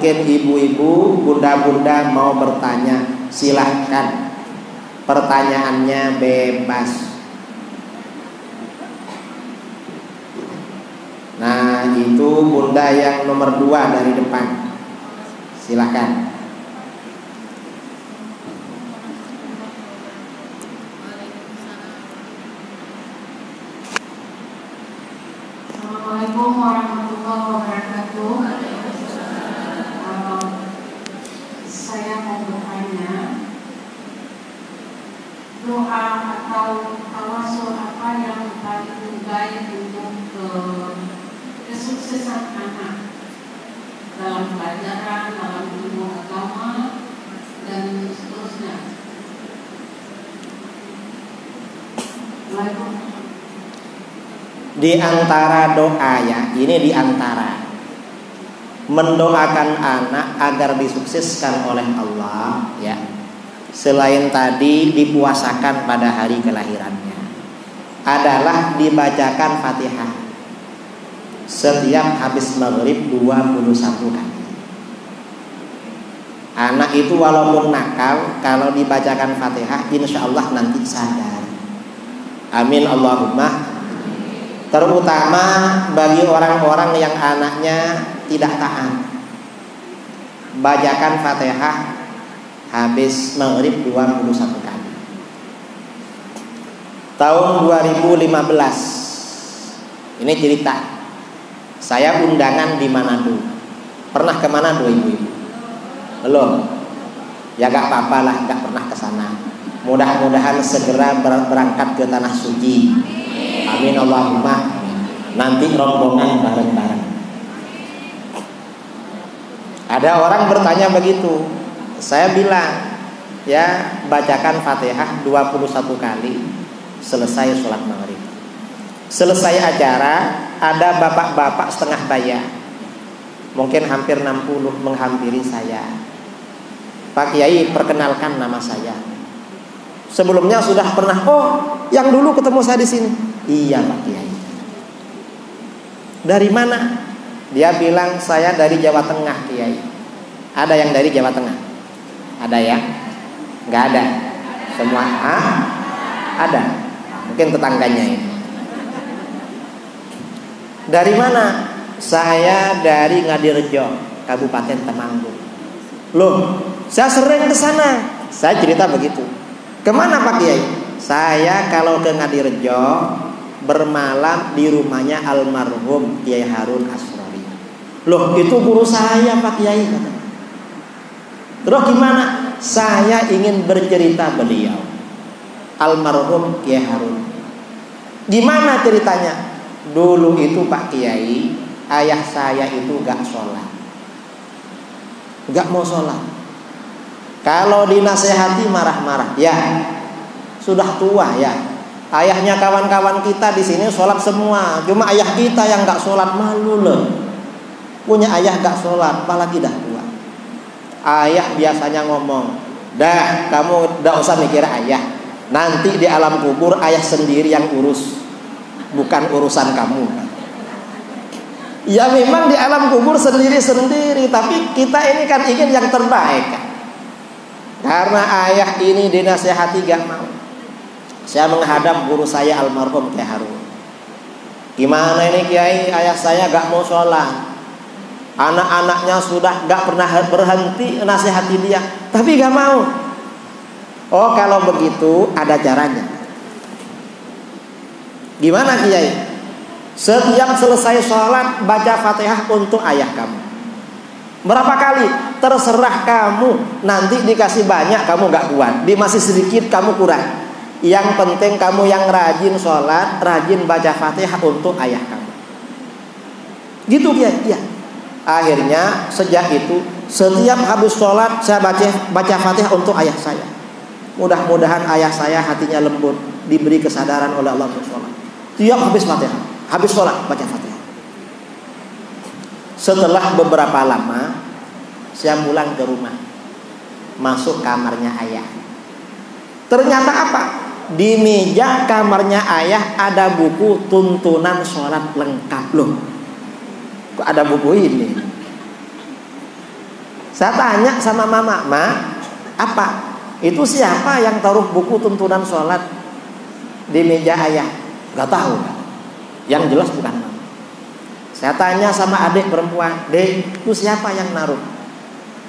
mungkin ibu-ibu, bunda-bunda mau bertanya, silahkan. Pertanyaannya bebas. Nah, itu bunda yang nomor 2 dari depan. Silahkan. Assalamualaikum warahmatullahi wabarakatuh. Saya mau bertanya, doa atau tawasul apa yang paling baik untuk kesuksesan anak dalam pelajaran, dalam ilmu agama, dan seterusnya. Di antara doa ya, ini di antara mendoakan anak agar disukseskan oleh Allah ya. Selain tadi dipuasakan pada hari kelahirannya, adalah dibacakan Fatihah setiap habis maghrib 21 kali. Anak itu walaupun nakal, kalau dibacakan Fatihah insya Allah nanti sadar. Amin Allahumma. Terutama bagi orang-orang yang anaknya tidak taat, bacakan Fatihah habis maghrib 21 kali. Tahun 2015 ini cerita, saya undangan di Manado. Pernah ke Manado ibu-ibu? Belum? Ya gak apa-apa lah, gak pernah ke sana. Mudah-mudahan segera berangkat ke tanah suci. Amin Allahumma. Nanti rombongan bareng-bareng. Ada orang bertanya begitu. Saya bilang, ya bacakan Fatihah 21 kali selesai sholat maghrib. Selesai acara, ada bapak-bapak setengah baya, mungkin hampir 60, menghampiri saya. Pak Kiai, perkenalkan nama saya. Sebelumnya sudah pernah, oh yang dulu ketemu saya di sini. Iya Pak Kiai. Dari mana? Dia bilang saya dari Jawa Tengah Kiai. Ada yang dari Jawa Tengah? Ada ya? Nggak ada. Semua ada. Mungkin tetangganya ini. Dari mana? Saya dari Ngadirejo, Kabupaten Temanggung. Loh, saya sering ke sana. Saya cerita begitu. Kemana Pak Kiai? Saya kalau ke Ngadirejo bermalam di rumahnya almarhum Kiai Harun Asrori. Loh, itu guru saya Pak Kiai. Terus gimana? Saya ingin bercerita beliau, almarhum Kiai Harun. Gimana ceritanya? Dulu itu Pak Kiai, ayah saya itu gak sholat, gak mau sholat. Kalau dinasehati marah-marah. Ya, sudah tua ya. Ayahnya kawan-kawan kita di sini sholat semua, cuma ayah kita yang gak sholat. Malu loh, punya ayah gak sholat, apalagi dah tua. Ayah biasanya ngomong, dah kamu gak usah mikir ayah, nanti di alam kubur ayah sendiri yang urus, bukan urusan kamu. Ya memang di alam kubur sendiri-sendiri, tapi kita ini kan ingin yang terbaik kan? Karena ayah ini dinasehati gak mau. Saya menghadap guru saya almarhum Kiai Harun. Gimana ini Kiai, ayah saya gak mau sholat, anak-anaknya sudah gak pernah berhenti nasihati dia, tapi gak mau. Oh kalau begitu ada caranya. Gimana Kiai? Setiap selesai sholat baca Fatihah untuk ayah kamu. Berapa kali? Terserah kamu. Nanti dikasih banyak kamu gak kuat, di masih sedikit kamu kurang. Yang penting kamu yang rajin sholat, rajin baca Fatihah untuk ayah kamu. Gitu dia. Ya. Akhirnya sejak itu setiap habis sholat saya baca Fatihah untuk ayah saya. Mudah-mudahan ayah saya hatinya lembut, diberi kesadaran oleh Allah untuk sholat. Tiap habis Fatihah, habis sholat baca Fatihah. Setelah beberapa lama saya pulang ke rumah, masuk kamarnya ayah. Ternyata apa? Di meja kamarnya ayah ada buku tuntunan sholat lengkap. Loh, kok ada buku ini? Saya tanya sama mama, "Ma, apa? Itu siapa yang taruh buku tuntunan sholat di meja ayah?" Gak tahu kan? Yang jelas bukan mama. Saya tanya sama adik perempuan, "Dek, itu siapa yang naruh?"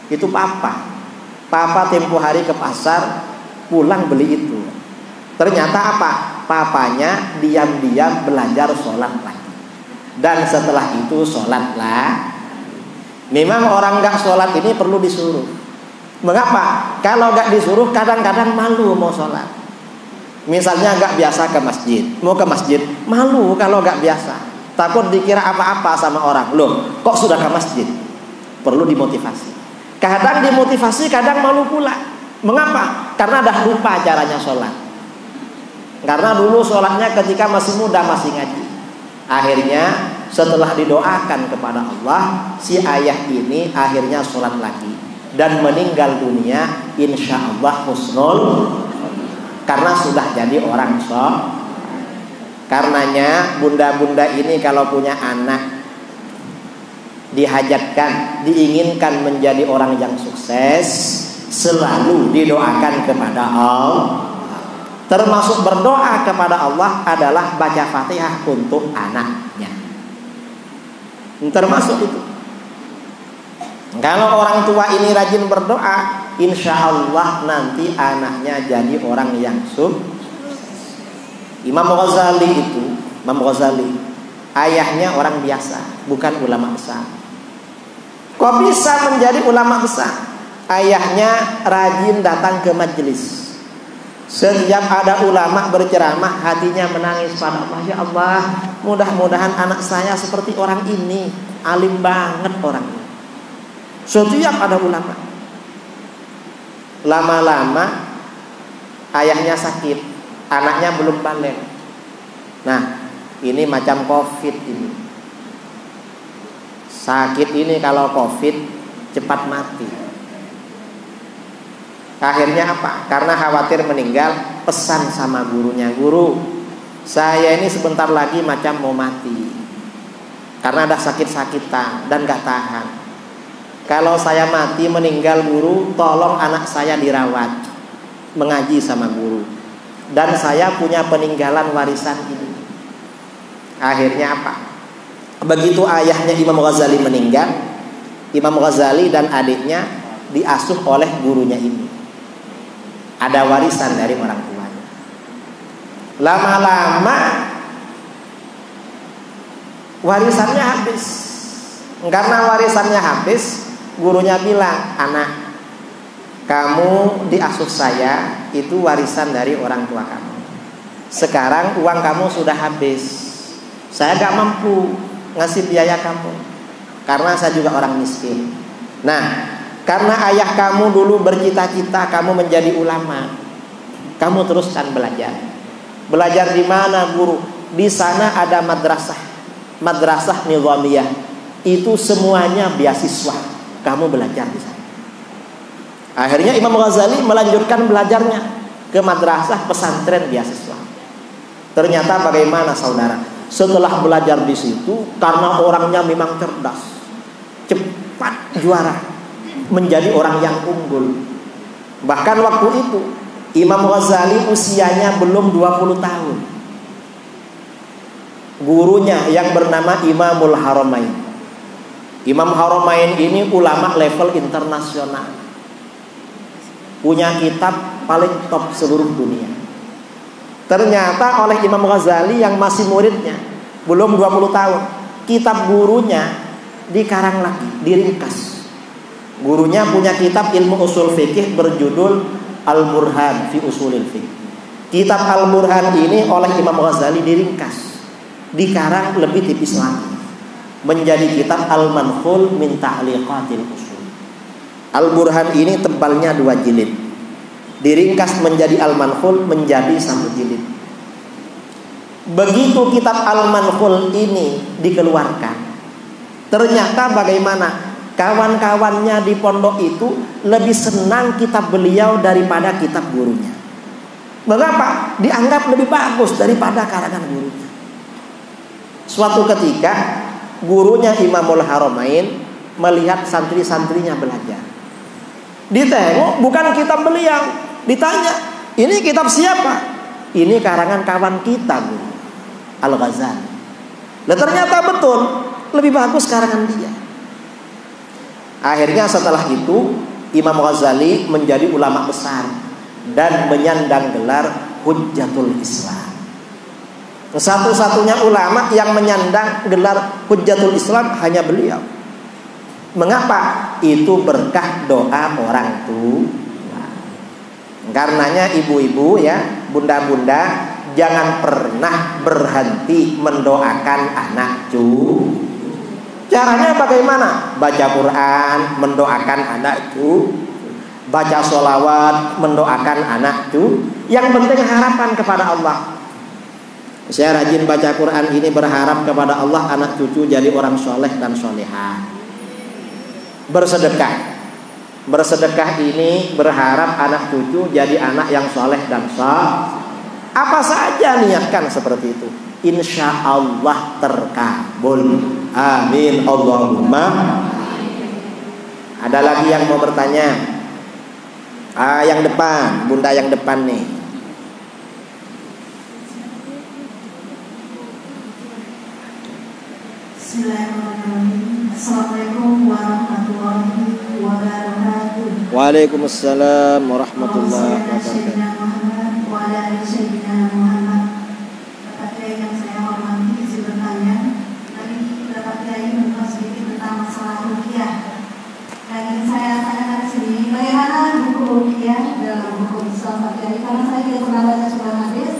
"Itu papa. Papa tempo hari ke pasar, pulang beli itu." Ternyata apa? Papanya diam-diam belajar sholat lagi. Dan setelah itu sholatlah. Memang orang gak sholat ini perlu disuruh. Mengapa? Kalau gak disuruh kadang-kadang malu mau sholat. Misalnya gak biasa ke masjid, mau ke masjid malu kalau gak biasa. Takut dikira apa-apa sama orang. Loh, kok sudah ke masjid? Perlu dimotivasi. Kadang dimotivasi, kadang malu pula. Mengapa? Karena dah lupa caranya sholat. Karena dulu sholatnya ketika masih muda, masih ngaji. Akhirnya setelah didoakan kepada Allah, si ayah ini akhirnya sholat lagi dan meninggal dunia insya Allah husnul, karena sudah jadi orang sholat. Karenanya bunda-bunda ini kalau punya anak dihajatkan, diinginkan menjadi orang yang sukses, selalu didoakan kepada Allah. Termasuk berdoa kepada Allah adalah baca Fatihah untuk anaknya. Termasuk itu. Kalau orang tua ini rajin berdoa, insya Allah nanti anaknya jadi orang yang sukses. Imam Ghazali, ayahnya orang biasa, bukan ulama besar. Kok bisa menjadi ulama besar? Ayahnya rajin datang ke majelis. Setiap ada ulama berceramah, hatinya menangis pada Allah. Ya Allah, mudah-mudahan anak saya seperti orang ini, alim banget orang ini. Setiap ada ulama. Lama-lama ayahnya sakit, anaknya belum balik. Nah, ini macam COVID ini. Sakit ini kalau COVID cepat mati. Akhirnya apa? Karena khawatir meninggal, pesan sama gurunya, "Guru, saya ini sebentar lagi macam mau mati. Karena ada sakit-sakitan dan gak tahan. Kalau saya mati meninggal guru, tolong anak saya dirawat, mengaji sama guru. Dan saya punya peninggalan warisan ini." Akhirnya apa? Begitu ayahnya Imam Ghazali meninggal, Imam Ghazali dan adiknya diasuh oleh gurunya ini. Ada warisan dari orang tuanya. Lama-lama warisannya habis. Karena warisannya habis, gurunya bilang, "Anak, kamu diasuh saya, itu warisan dari orang tua kamu. Sekarang uang kamu sudah habis. Saya gak mampu ngasih biaya kamu, karena saya juga orang miskin. Nah, karena ayah kamu dulu bercita-cita kamu menjadi ulama, kamu teruskan belajar. Belajar di mana, guru? Di sana ada madrasah nizamiyah. Itu semuanya beasiswa. Kamu belajar di sana." Akhirnya Imam Ghazali melanjutkan belajarnya ke madrasah pesantren beasiswa. Ternyata bagaimana saudara? Setelah belajar di situ, karena orangnya memang cerdas, cepat juara, menjadi orang yang unggul. Bahkan waktu itu Imam Ghazali usianya belum 20 tahun. Gurunya yang bernama Imamul Haramain. Imam Haramain ini ulama level internasional, punya kitab paling top seluruh dunia. Ternyata oleh Imam Ghazali yang masih muridnya, belum 20 tahun, kitab gurunya dikarang lagi, diringkas. Gurunya punya kitab ilmu usul fikih berjudul Al-Burhan fi Usulil Fiqh. Kitab Al-Burhan ini oleh Imam Ghazali diringkas, dikarang lebih tipis lagi, menjadi kitab Al-Manhul min Ta'liqatil Usul. Al-Burhan ini tebalnya 2 jilid, diringkas menjadi Al-Manhul menjadi 1 jilid. Begitu kitab Al-Manhul ini dikeluarkan, ternyata bagaimana? Kawan-kawannya di pondok itu lebih senang kitab beliau daripada kitab gurunya. Mengapa? Dianggap lebih bagus daripada karangan gurunya. Suatu ketika gurunya Imamul Haramain melihat santri-santrinya belajar. Ditengok bukan kitab beliau. Ditanya, ini kitab siapa? Ini karangan kawan kita, Bu, Al-Ghazali. Nah ternyata betul, lebih bagus karangan dia. Akhirnya setelah itu Imam Ghazali menjadi ulama besar dan menyandang gelar Hujjatul Islam. Satu-satunya ulama yang menyandang gelar Hujjatul Islam hanya beliau. Mengapa? Itu berkah doa orang tua. Karenanya ibu-ibu ya, bunda-bunda, jangan pernah berhenti mendoakan anak cucu. Caranya bagaimana? Baca Quran, mendoakan anak cucu. Baca sholawat, mendoakan anak cucu. Yang penting harapan kepada Allah. Saya rajin baca Quran ini berharap kepada Allah anak cucu jadi orang soleh dan solehah. Bersedekah. Bersedekah ini berharap anak cucu jadi anak yang soleh dan soleh. Apa saja niatkan seperti itu, insya Allah terkabul. Amin Allahumma. Ada lagi yang mau bertanya? Yang depan, bunda yang depan nih. Bismillahirrahmanirrahim. Assalamualaikum warahmatullahi wabarakatuh. Waalaikumsalam warahmatullahi wabarakatuh. Bapak Kiai yang saya hormati, izin bertanya. Tadi Bapak Kiai membahas sedikit tentang masalah ruqyah. Dan ingin saya tanyakan di sini, bagaimana hukum ruqyah dalam hukum Islam Pak Kiai? Karena saya tidak pernah baca sebuah hadis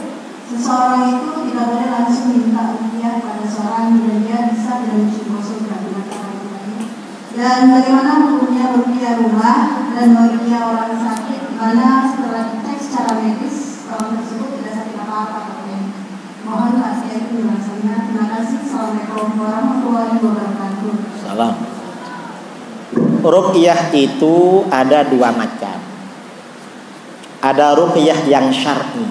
seseorang itu tidak boleh langsung minta ruqyah pada seorang dan dia bisa dengan cukup dan bagaimana hukumnya ruqyah rumah dan ruqyah orang sakit di mana setelah dicek secara medis orang tersebut tidak sakit apa-apa. Mohon Pak Kiai penjelasannya. Terima kasih. Assalamualaikum warahmatullahi wabarakatuh. Salam. Ruqyah itu ada dua macam. Ada ruqyah yang syar'i.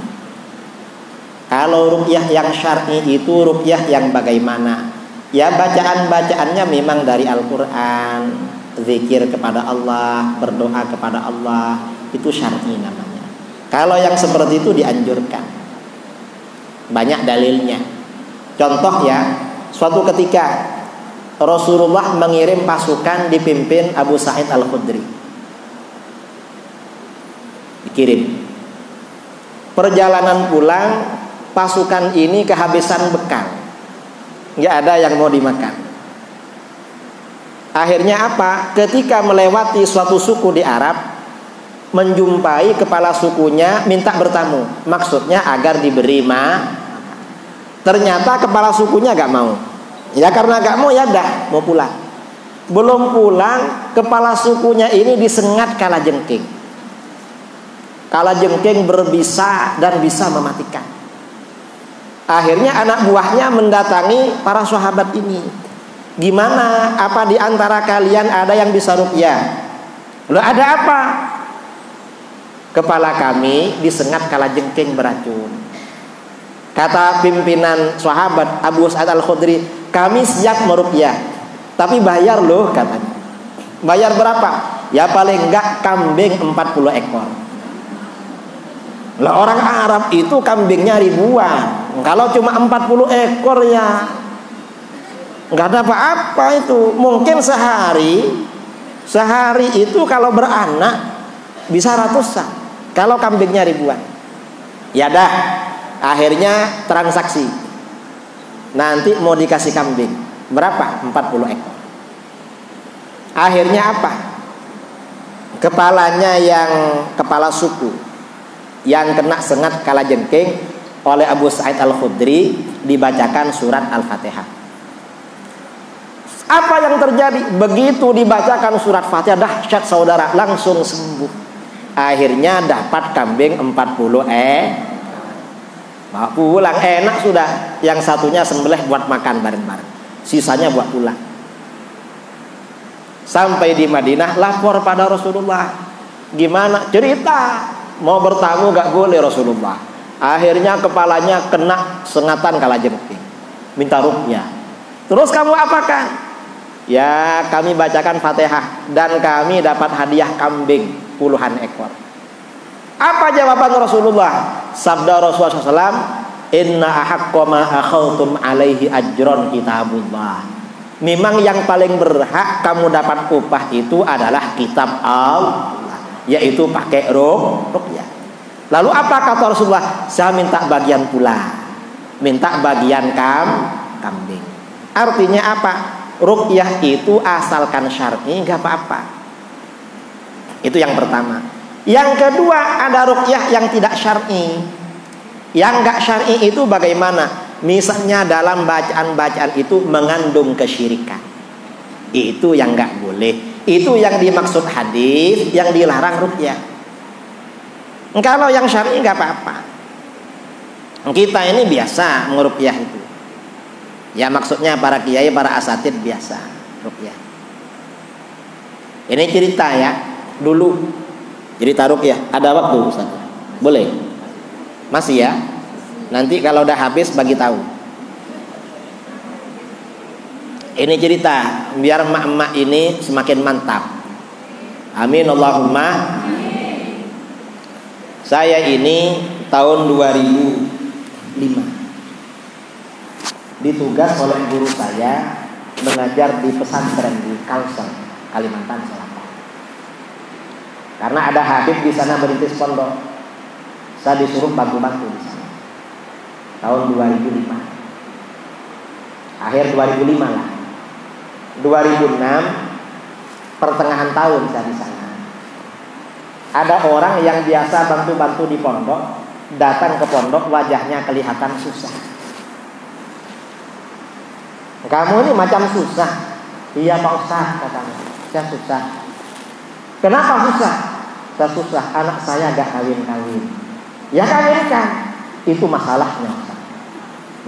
Kalau ruqyah yang syar'i itu ruqyah yang bagaimana? Ya bacaan-bacaannya memang dari Al-Quran, zikir kepada Allah, berdoa kepada Allah, itu syar'i namanya. Kalau yang seperti itu dianjurkan, banyak dalilnya. Contoh ya, suatu ketika Rasulullah mengirim pasukan dipimpin Abu Sa'id Al-Khudri. Dikirim. Perjalanan pulang, pasukan ini kehabisan bekal. Nggak ada yang mau dimakan. Akhirnya apa? Ketika melewati suatu suku di Arab, menjumpai kepala sukunya minta bertamu. Maksudnya agar diberi Ternyata kepala sukunya gak mau. Ya karena gak mau ya dah mau pulang. Belum pulang, kepala sukunya ini disengat kalajengking. Kalajengking berbisa dan bisa mematikan. Akhirnya anak buahnya mendatangi para sahabat ini. Gimana? Apa di antara kalian ada yang bisa ruqyah? Loh, ada apa? Kepala kami disengat kalajengking beracun. Kata pimpinan sahabat Abu Sa'id Al-Khudri, kami siap meruqyah, tapi bayar loh katanya. Bayar berapa? Ya paling enggak kambing 40 ekor. Lah orang Arab itu kambingnya ribuan. Kalau cuma 40 ekor ya nggak ada apa-apa itu. Mungkin sehari itu kalau beranak bisa ratusan. Kalau kambingnya ribuan. Ya dah, akhirnya transaksi. Nanti mau dikasih kambing berapa? 40 ekor. Akhirnya apa? Kepalanya yang kepala suku yang kena sengat kalajengking oleh Abu Sa'id Al-Khudri dibacakan surat Al-Fatihah. Apa yang terjadi? Begitu dibacakan surat Fatihah, dahsyat saudara, langsung sembuh. Akhirnya dapat kambing 40 bawa pulang, enak sudah. Yang satunya sembelih buat makan bareng-bareng, sisanya buat pulang. Sampai di Madinah lapor pada Rasulullah. Gimana? Cerita. Mau bertamu gak boleh Rasulullah. Akhirnya kepalanya kena sengatan kalajengking, minta ruqyah. Terus kamu apakan? Ya kami bacakan Fatihah dan kami dapat hadiah kambing puluhan ekor. Apa jawaban Rasulullah? Sabda Rasulullah SAW, inna ahaqqa ma akhawtum alaihi ajron kitabullah. Memang yang paling berhak kamu dapat upah itu adalah kitab Allah, yaitu pakai ruqyah. Lalu apa kata Rasulullah? Saya minta bagian pula, minta bagian kambing. Artinya apa? Ruqyah itu asalkan syar'i nggak apa-apa. Itu yang pertama. Yang kedua, ada ruqyah yang tidak syar'i. Yang nggak syar'i itu bagaimana? Misalnya dalam bacaan-bacaan itu mengandung kesyirikan. Itu yang nggak boleh. Itu yang dimaksud hadis, yang dilarang ruqyah. Kalau yang syar'i nggak apa-apa. Kita ini biasa meruqyah itu. Ya maksudnya para kiai, para asatid biasa ruqyah. Ini cerita ya. Dulu cerita ruqyah. Ada waktu Ustaz? Boleh? Masih ya? Nanti kalau udah habis bagi tahu. Ini cerita biar emak-emak ini semakin mantap. Amin Allahumma. Saya ini tahun 2005 ditugas oleh guru saya mengajar di pesantren di Kalsel, Kalimantan Selatan. Karena ada habib di sana merintis pondok, saya disuruh bantu-bantu di sana. Tahun 2005, akhir 2005 lah. 2006 pertengahan tahun saya di sana. Ada orang yang biasa bantu-bantu di pondok, datang ke pondok wajahnya kelihatan susah. Kamu ini macam susah. Iya Pak Ustaz, katanya. Saya susah. Kenapa susah? Saya susah, anak saya gak kawin-kawin. Ya kawinkan. Itu masalahnya.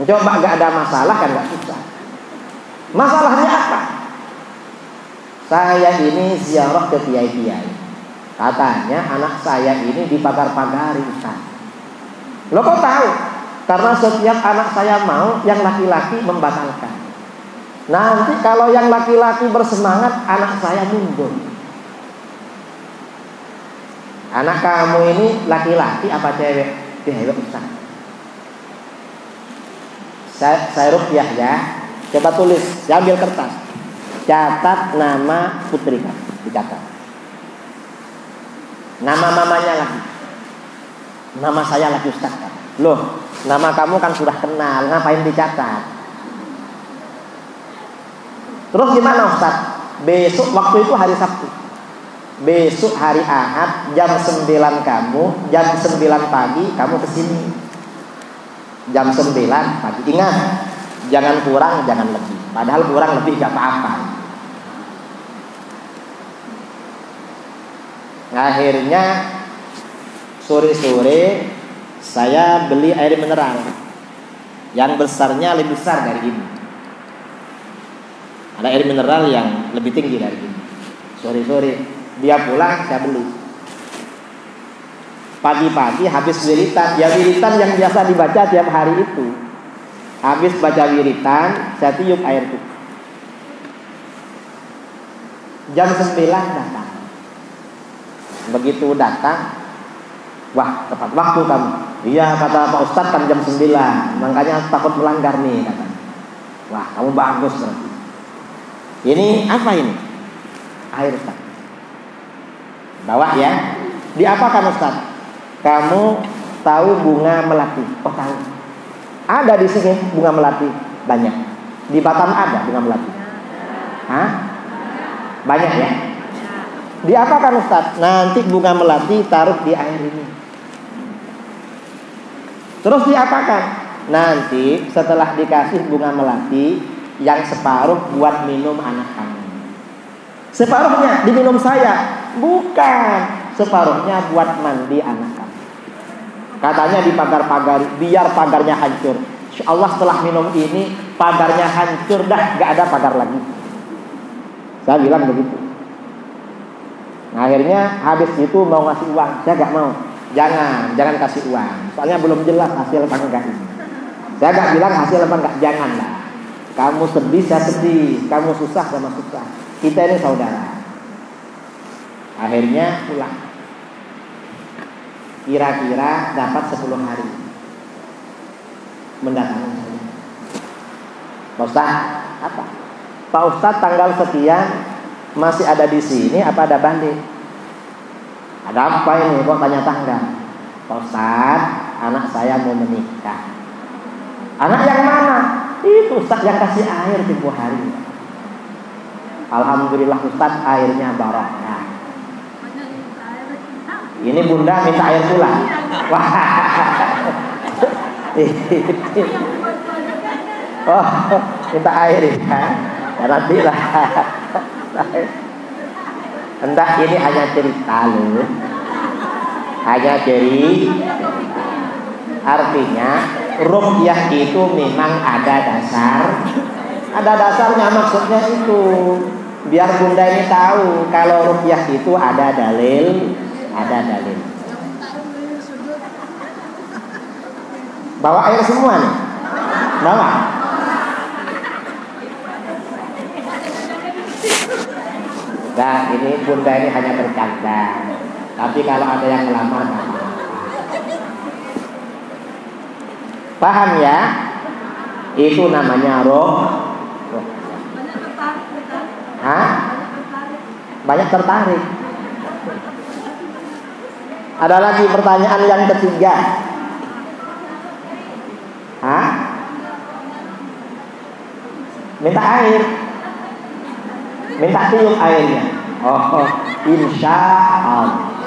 Coba gak ada masalah kan gak susah. Masalahnya apa? Saya ini ziarah ke kiai-kiai. Katanya anak saya ini dipagar-pagari Ustaz. Lo kok tahu? Karena setiap anak saya mau, yang laki-laki membatalkan. Nanti kalau yang laki-laki bersemangat, anak saya mundur. Anak kamu ini laki-laki apa cewek? Cewek Ustaz. Saya ruqyah ya. Coba tulis, saya ambil kertas. Catat nama putri kamu, dicatat. Nama mamanya lagi. Nama saya lagi Ustaz. Loh, nama kamu kan sudah kenal, ngapain dicatat? Terus gimana Ustaz? Besok, waktu itu hari Sabtu. Besok hari Ahad jam 9 kamu, jam 9 pagi kamu kesini. Jam 9 pagi. Ingat, jangan kurang, jangan lebih. Padahal kurang lebih gak apa-apa. Akhirnya sore-sore saya beli air mineral yang besarnya lebih besar dari ini. Ada air mineral yang lebih tinggi dari ini. Sore-sore dia pulang, saya beli. Pagi-pagi habis wiritan, ya wiritan yang biasa dibaca tiap hari itu. Habis baca wiritan, saya tiup air itu. Jam 9 datang. Begitu datang, wah tepat waktu kamu. Iya kata Pak Ustadz kan jam 9, makanya takut melanggar nih kata. Wah kamu bagus berarti. Ini apa ini? Air Ustaz. Bawa ya. Diapakan Ustaz? Kamu tahu bunga melati? Oh tahu. Ada di sini bunga melati banyak. Di Batam ada bunga melati. Hah? Banyak ya? Diapakan Ustaz? Nanti bunga melati taruh di air ini. Terus diapakan? Nanti setelah dikasih bunga melati, yang separuh buat minum anak kamu. Separuhnya diminum saya. Bukan, separuhnya buat mandi anak kamu. Katanya dipagar-pagari, biar pagarnya hancur. Insya Allah setelah minum ini pagarnya hancur dah, gak ada pagar lagi. Saya bilang begitu. Nah, akhirnya habis itu mau ngasih uang, saya gak mau. Jangan kasih uang. Soalnya belum jelas hasil apa enggak ini. Saya gak bilang hasil apa enggak, jangan lah. Kamu sedih, saya sedih. Kamu susah, sama susah. Kita ini saudara. Akhirnya pulang. kira-kira dapat 10 hari mendatangi saya. Pak Ustaz, apa? Pak Ustaz tanggal sekian masih ada di sini apa ada balik? Ada apa ini kok tanya tanggal? Pak Ustaz, anak saya mau menikah. Anak yang mana? Itu Ustaz yang kasih air tempo hari. Alhamdulillah Ustaz, airnya barokah. Ini bunda minta air pula. Wah. Oh, minta air ya. Nanti lah. Entah, ini hanya cerita loh. Hanya artinya ruqyah itu memang ada dasar. Ada dasarnya, maksudnya itu biar bunda ini tahu kalau ruqyah itu ada dalil. Bawa air semua nih. Bawa. Nah, ini bunda ini hanya bercanda. Tapi kalau ada yang melamar, paham ya? Itu namanya roh. Hah? Banyak tertarik. Ada lagi pertanyaan yang ketiga. Hah? Minta air. Minta tiup airnya. Oh, insya Allah.